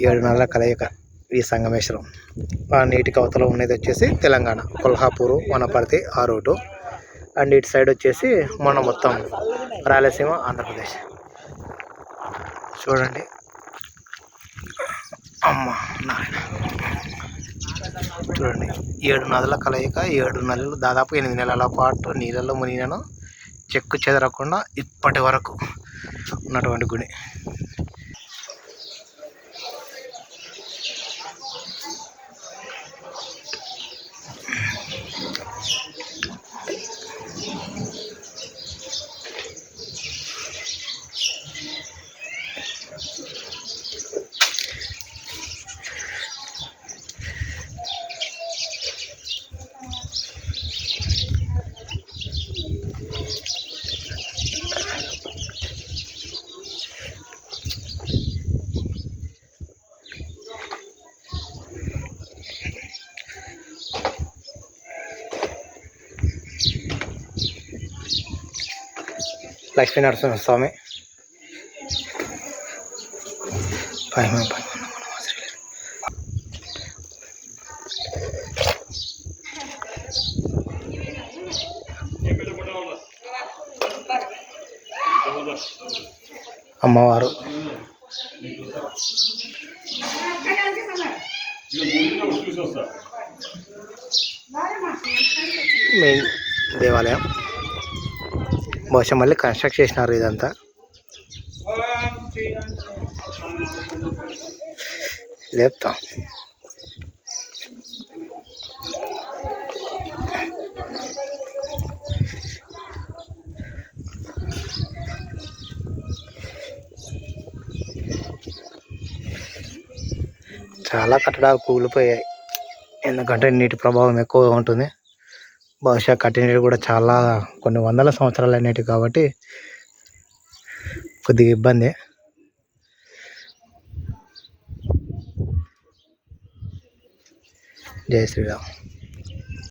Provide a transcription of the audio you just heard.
7 నదుల కలయిక ఈ సంగమేశ్వరం. ఆ నీటి కవతలో ఉన్నది వచ్చేసి తెలంగాణ, కొల్హాపూరు, వనపర్తి ఆ రూటు. అండ్ ఇటు సైడ్ వచ్చేసి మన మొత్తం రాయలసీమ, ఆంధ్రప్రదేశ్. చూడండి అమ్మ నాయన, చూడండి 7 నదుల కలయిక, 7 నెలలు, దాదాపు 8 నెలల పాటు నీళ్ళలో మునిగినను చెక్కు చెదరకుండా ఇప్పటి వరకు ఉన్నటువంటి గుడి. లక్ష్మీ నరసింహస్వామి అమ్మవారు, మెయిన్ దేవాలయం. బహుశా మళ్ళీ కన్స్ట్రక్ట్ చేసినారు ఇదంతా. లేపుతాం. చాలా కట్టడాలు కూలిపోయాయి, ఎందుకంటే నీటి ప్రభావం ఎక్కువగా ఉంటుంది. బహుశా కట్టినవి కూడా చాలా కొన్ని వందల సంవత్సరాలు అనేటివి కాబట్టి కొద్దిగా ఇబ్బంది. జై శ్రీరామ్.